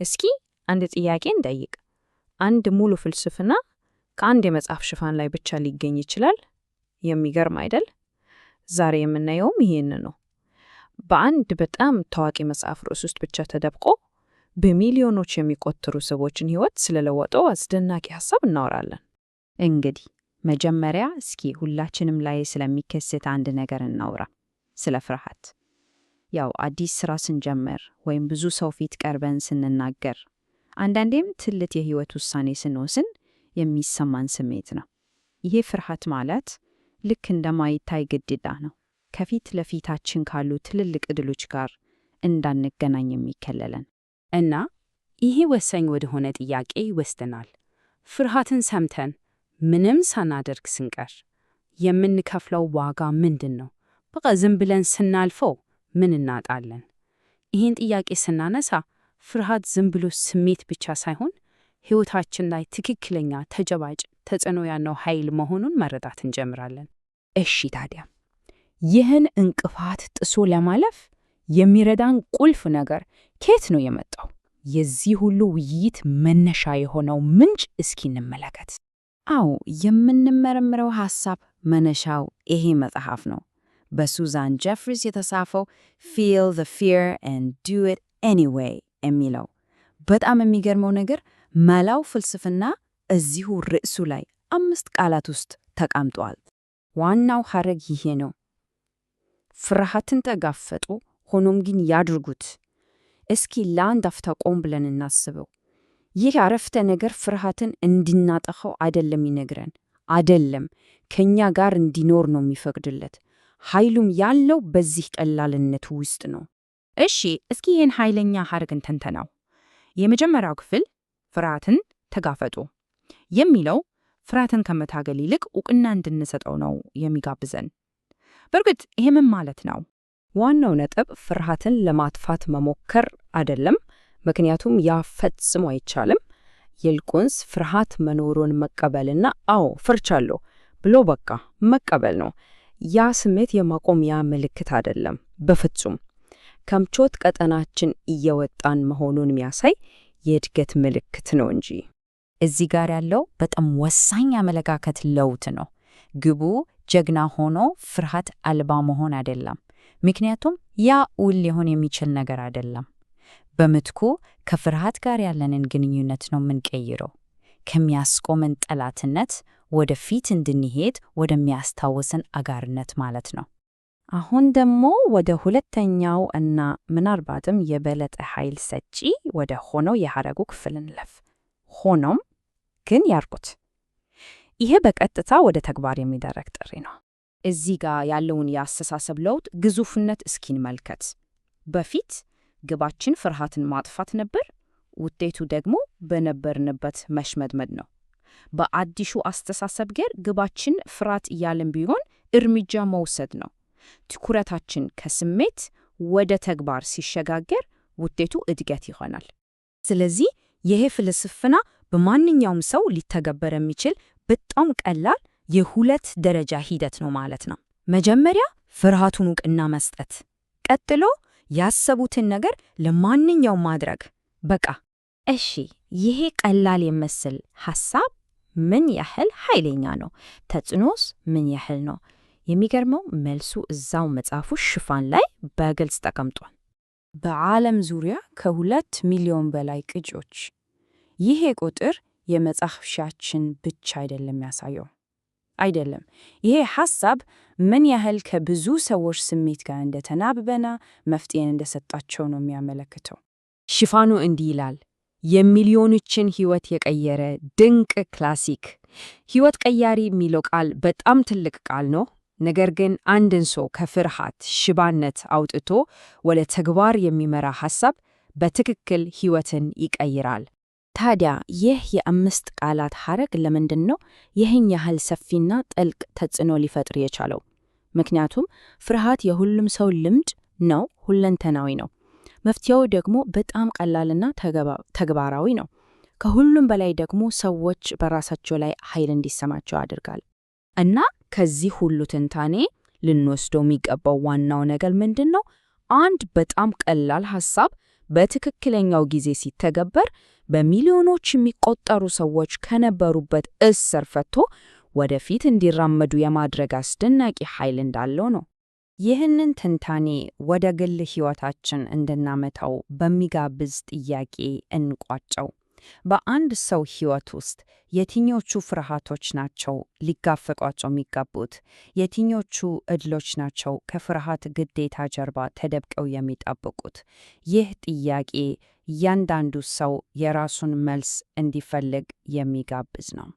እስኪ አንድ ጥያቄ እንጠይቅ። አንድ ሙሉ ፍልስፍና ከአንድ የመጽሐፍ ሽፋን ላይ ብቻ ሊገኝ ይችላል? የሚገርም አይደል? ዛሬ የምናየውም ይሄን ነው። በአንድ በጣም ታዋቂ መጽሐፍ ርዕስ ውስጥ ብቻ ተደብቆ በሚሊዮኖች የሚቆጠሩ ሰዎችን ሕይወት ስለለወጠው አስደናቂ ሐሳብ እናወራለን። እንግዲህ መጀመሪያ እስኪ ሁላችንም ላይ ስለሚከሰት አንድ ነገር እናውራ፣ ስለ ፍርሃት። ያው አዲስ ስራ ስንጀምር ወይም ብዙ ሰው ፊት ቀርበን ስንናገር፣ አንዳንዴም ትልቅ የህይወት ውሳኔ ስንወስን የሚሰማን ስሜት ነው። ይሄ ፍርሃት ማለት ልክ እንደማይታይ ግድግዳ ነው፣ ከፊት ለፊታችን ካሉ ትልልቅ ዕድሎች ጋር እንዳንገናኝ የሚከለለን እና ይሄ ወሳኝ ወደሆነ ጥያቄ ይወስደናል። ፍርሃትን ሰምተን ምንም ሳናደርግ ስንቀር የምንከፍለው ዋጋ ምንድን ነው? በቃ ዝም ብለን ስናልፈው ምን እናጣለን? ይህን ጥያቄ ስናነሳ ፍርሃት ዝም ብሎ ስሜት ብቻ ሳይሆን ሕይወታችን ላይ ትክክለኛ ተጨባጭ ተጽዕኖ ያለው ኃይል መሆኑን መረዳት እንጀምራለን። እሺ ታዲያ ይህን እንቅፋት ጥሶ ለማለፍ የሚረዳን ቁልፍ ነገር ከየት ነው የመጣው? የዚህ ሁሉ ውይይት መነሻ የሆነው ምንጭ እስኪ እንመለከት። አዎ፣ የምንመረምረው ሐሳብ መነሻው ይሄ መጽሐፍ ነው። በሱዛን ጀፍሪስ የተጻፈው Feel the Fear and Do It Anyway የሚለው። በጣም የሚገርመው ነገር መላው ፍልስፍና እዚሁ ርዕሱ ላይ 5 ቃላት ውስጥ ተቀምጧል። ዋናው ሐረግ ይሄ ነው። ፍርሃትን ተጋፈጡ፣ ሆኖም ግን ያድርጉት። እስኪ ለአንድ አፍታ ቆም ብለን እናስበው። ይህ አረፍተ ነገር ፍርሃትን እንድናጠፋው አይደለም ይነግረን፣ አይደለም ከኛ ጋር እንዲኖር ነው የሚፈቅድለት። ኃይሉም ያለው በዚህ ቀላልነት ውስጥ ነው። እሺ፣ እስኪ ይህን ኃይለኛ ሐረግን ተንተናው። የመጀመሪያው ክፍል ፍርሃትን ተጋፈጡ የሚለው ፍርሃትን ከመታገል ይልቅ ዕውቅና እንድንሰጠው ነው የሚጋብዘን። በእርግጥ ይሄ ምን ማለት ነው? ዋናው ነጥብ ፍርሃትን ለማጥፋት መሞከር አይደለም፣ ምክንያቱም ያ ፈጽሞ አይቻልም። ይልቁንስ ፍርሃት መኖሩን መቀበልና አዎ ፈርቻለሁ ብሎ በቃ መቀበል ነው። ያ ስሜት የማቆሚያ ምልክት አይደለም፣ በፍጹም። ከምቾት ቀጠናችን እየወጣን መሆኑን የሚያሳይ የእድገት ምልክት ነው እንጂ። እዚህ ጋር ያለው በጣም ወሳኝ አመለካከት ለውጥ ነው። ግቡ ጀግና ሆኖ ፍርሃት አልባ መሆን አይደለም፣ ምክንያቱም ያ እውን ሊሆን የሚችል ነገር አይደለም። በምትኩ ከፍርሃት ጋር ያለንን ግንኙነት ነው የምንቀይረው። ከሚያስቆመን ጠላትነት ወደፊት እንድንሄድ ወደሚያስታውሰን አጋርነት ማለት ነው። አሁን ደግሞ ወደ ሁለተኛው እና ምናልባትም የበለጠ ኃይል ሰጪ ወደ ሆነው የሐረጉ ክፍል እንለፍ። ሆኖም ግን ያርጉት። ይሄ በቀጥታ ወደ ተግባር የሚደረግ ጥሪ ነው። እዚህ ጋር ያለውን የአስተሳሰብ ለውጥ ግዙፍነት እስኪንመልከት። በፊት ግባችን ፍርሃትን ማጥፋት ነበር፣ ውጤቱ ደግሞ በነበርንበት መሽመድመድ ነው። በአዲሱ አስተሳሰብ ጋር ግባችን ፍርሃት እያለን ቢሆን እርምጃ መውሰድ ነው። ትኩረታችን ከስሜት ወደ ተግባር ሲሸጋገር ውጤቱ እድገት ይሆናል። ስለዚህ ይሄ ፍልስፍና በማንኛውም ሰው ሊተገበር የሚችል በጣም ቀላል የሁለት ደረጃ ሂደት ነው ማለት ነው። መጀመሪያ ፍርሃቱን ዕውቅና መስጠት፣ ቀጥሎ ያሰቡትን ነገር ለማንኛውም ማድረግ። በቃ እሺ፣ ይሄ ቀላል የመስል ሐሳብ ምን ያህል ኃይለኛ ነው? ተጽዕኖስ ምን ያህል ነው? የሚገርመው መልሱ እዛው መጽሐፉ ሽፋን ላይ በግልጽ ተቀምጧል። በዓለም ዙሪያ ከ2 ሚሊዮን በላይ ቅጂዎች። ይሄ ቁጥር የመጽሐፍ ሽያጭን ብቻ አይደለም ያሳየው። አይደለም፣ ይሄ ሐሳብ ምን ያህል ከብዙ ሰዎች ስሜት ጋር እንደተናበበና መፍትሄን እንደሰጣቸው ነው የሚያመለክተው። ሽፋኑ እንዲህ ይላል፣ የሚሊዮኖችን ሕይወት የቀየረ ድንቅ ክላሲክ። ሕይወት ቀያሪ የሚለው ቃል በጣም ትልቅ ቃል ነው። ነገር ግን አንድን ሰው ከፍርሃት ሽባነት አውጥቶ ወደ ተግባር የሚመራ ሐሳብ በትክክል ሕይወትን ይቀይራል። ታዲያ ይህ የ5 ቃላት ሐረግ ለምንድን ነው ይህን ያህል ሰፊና ጥልቅ ተጽዕኖ ሊፈጥር የቻለው? ምክንያቱም ፍርሃት የሁሉም ሰው ልምድ ነው፣ ሁለንተናዊ ነው። መፍትሄው ደግሞ በጣም ቀላልና ተግባራዊ ነው። ከሁሉም በላይ ደግሞ ሰዎች በራሳቸው ላይ ኃይል እንዲሰማቸው ያደርጋል። እና ከዚህ ሁሉ ትንታኔ ልንወስደው የሚገባው ዋናው ነገር ምንድን ነው? አንድ በጣም ቀላል ሐሳብ በትክክለኛው ጊዜ ሲተገበር በሚሊዮኖች የሚቆጠሩ ሰዎች ከነበሩበት እስር ፈቶ ወደፊት እንዲራመዱ የማድረግ አስደናቂ ኃይል እንዳለው ነው። ይህንን ትንታኔ ወደ ግል ሕይወታችን እንድናመጣው በሚጋብዝ ጥያቄ እንቋጨው። በአንድ ሰው ሕይወት ውስጥ የትኞቹ ፍርሃቶች ናቸው ሊጋፈጧቸው የሚገቡት? የትኞቹ ዕድሎች ናቸው ከፍርሃት ግዴታ ጀርባ ተደብቀው የሚጠብቁት? ይህ ጥያቄ እያንዳንዱ ሰው የራሱን መልስ እንዲፈልግ የሚጋብዝ ነው።